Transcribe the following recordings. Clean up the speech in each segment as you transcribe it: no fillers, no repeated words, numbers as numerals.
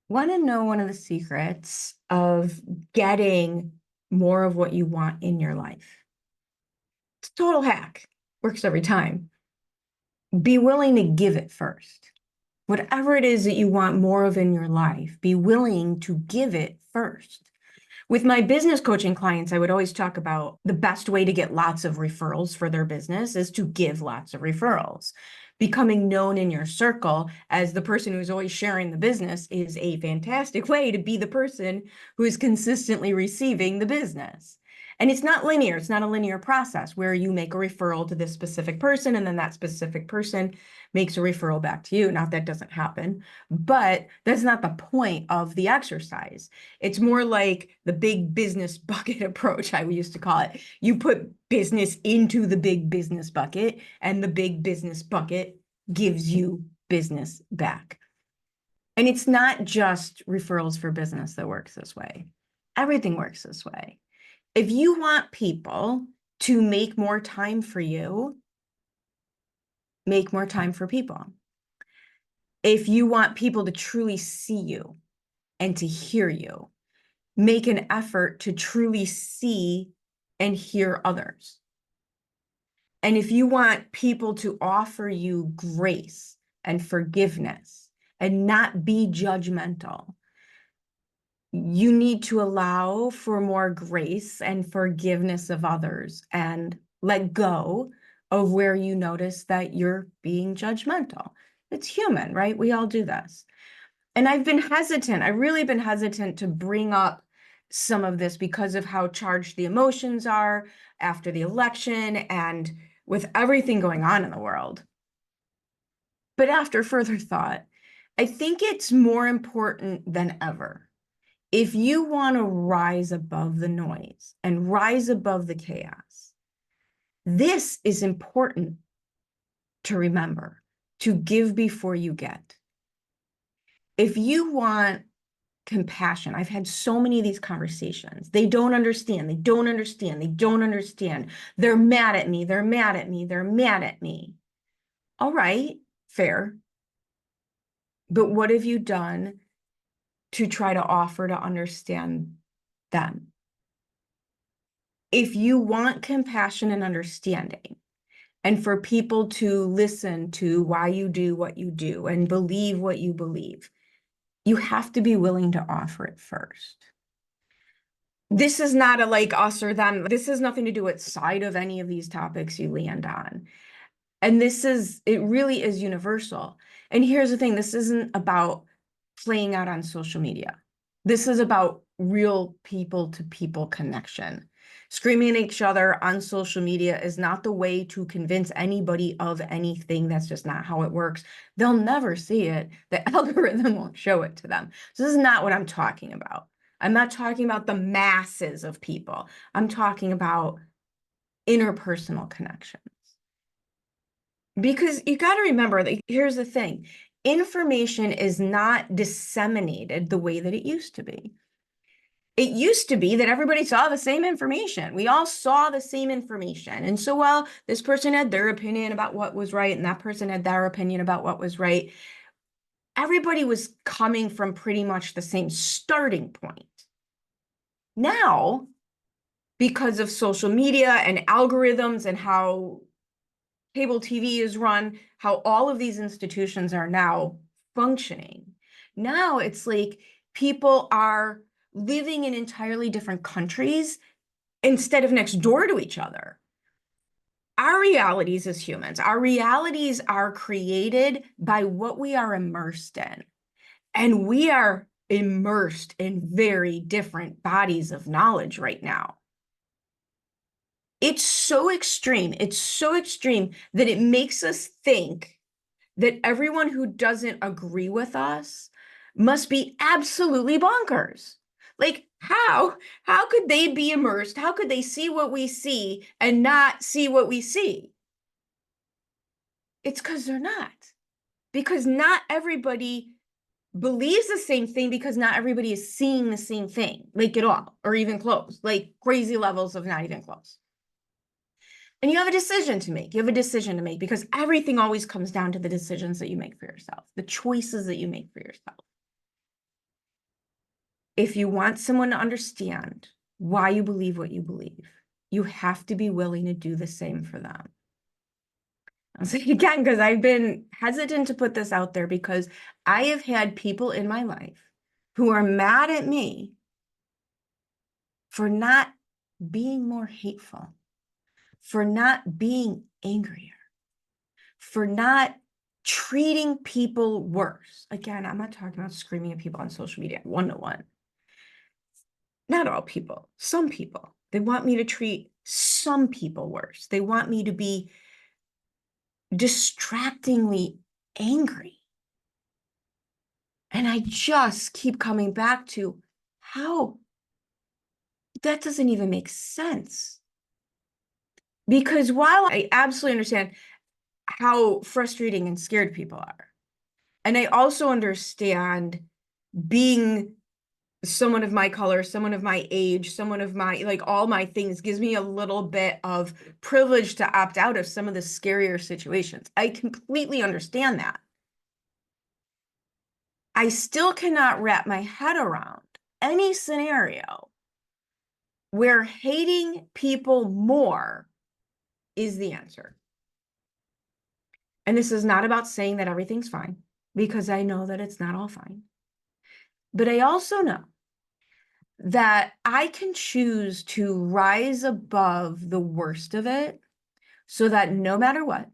Want to know one of the secrets of getting more of what you want in your life? It's a total hack. Works every time. Be willing to give it first. Whatever it is that you want more of in your life, be willing to give it first. With my business coaching clients, I would always talk about the best way to get lots of referrals for their business is to give lots of referrals. Becoming known in your circle as the person who's always sharing the business is a fantastic way to be the person who is consistently receiving the business. And it's not linear. It's not a linear process where you make a referral to this specific person and then that specific person makes a referral back to you. Not that doesn't happen, but that's not the point of the exercise. It's more like the big business bucket approach, I used to call it. You put business into the big business bucket, and the big business bucket gives you business back. And it's not just referrals for business that works this way. Everything works this way. If you want people to make more time for you, make more time for people. If you want people to truly see you and to hear you, make an effort to truly see and hear others. And if you want people to offer you grace and forgiveness and not be judgmental, you need to allow for more grace and forgiveness of others and let go of where you notice that you're being judgmental. It's human, right? We all do this. And I've really been hesitant to bring up some of this because of how charged the emotions are after the election and with everything going on in the world. But after further thought, I think it's more important than ever. If you want to rise above the noise and rise above the chaos, this is important to remember, to give before you get. If you want compassion, I've had so many of these conversations. They don't understand. They don't understand. They don't understand. They're mad at me. They're mad at me. They're mad at me. All right, fair. But what have you done to try to offer to understand them? If you want compassion and understanding, and for people to listen to why you do what you do and believe what you believe, you have to be willing to offer it first. This is not a like us or them. This has nothing to do with side of any of these topics you land on. And it really is universal. And here's the thing, this isn't about playing out on social media. This is about real people to people connection. Screaming at each other on social media is not the way to convince anybody of anything. That's just not how it works. They'll never see it. The algorithm won't show it to them. So this is not what I'm talking about. I'm not talking about the masses of people. I'm talking about interpersonal connections. Because you got to remember that here's the thing. Information is not disseminated the way that it used to be. It used to be that everybody saw the same information. We all saw the same information. And so, well, this person had their opinion about what was right, and that person had their opinion about what was right. Everybody was coming from pretty much the same starting point. Now, because of social media and algorithms and how cable TV is run, how all of these institutions are now functioning, now it's like people are living in entirely different countries instead of next door to each other. Our realities as humans, our realities are created by what we are immersed in. And we are immersed in very different bodies of knowledge right now. It's so extreme. It's so extreme that it makes us think that everyone who doesn't agree with us must be absolutely bonkers. Like, how could they be immersed? How could they see what we see and not see what we see? It's because they're not. Because not everybody believes the same thing, because not everybody is seeing the same thing, like at all, or even close, like crazy levels of not even close. And you have a decision to make. You have a decision to make, because everything always comes down to the decisions that you make for yourself, the choices that you make for yourself. if you want someone to understand why you believe what you believe, you have to be willing to do the same for them. I'll say it again, because I've been hesitant to put this out there, because I have had people in my life who are mad at me for not being more hateful, for not being angrier, for not treating people worse. Again, I'm not talking about screaming at people on social media one-to-one. Not all people, some people. They want me to treat some people worse. They want me to be distractingly angry. And I just keep coming back to how that doesn't even make sense. Because while I absolutely understand how frustrating and scared people are, and I also understand being someone of my color, someone of my age, someone of my, like, all my things gives me a little bit of privilege to opt out of some of the scarier situations. I completely understand that. I still cannot wrap my head around any scenario where hating people more is the answer. And this is not about saying that everything's fine, because I know that it's not all fine. But I also know that I can choose to rise above the worst of it, so that no matter what,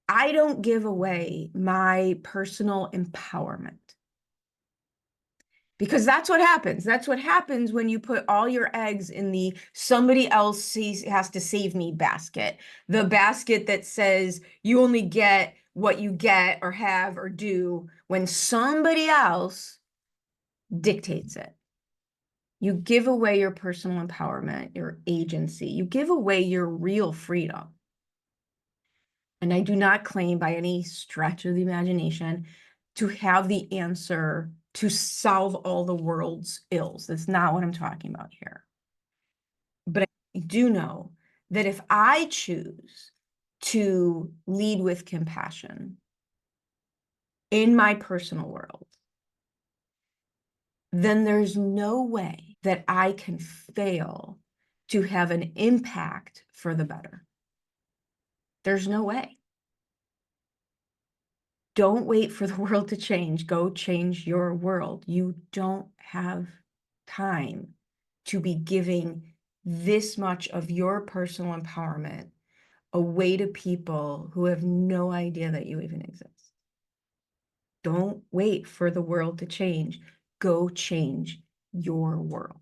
I don't give away my personal empowerment. Because that's what happens. That's what happens when you put all your eggs in the somebody else has to save me basket. The basket that says you only get what you get or have or do when somebody else dictates it. You give away your personal empowerment, your agency. You give away your real freedom. And I do not claim by any stretch of the imagination to have the answer to solve all the world's ills. That's not what I'm talking about here. But I do know that if I choose to lead with compassion in my personal world, then there's no way that I can fail to have an impact for the better. There's no way. Don't wait for the world to change. Go change your world. You don't have time to be giving this much of your personal empowerment away to people who have no idea that you even exist. Don't wait for the world to change. Go change your world.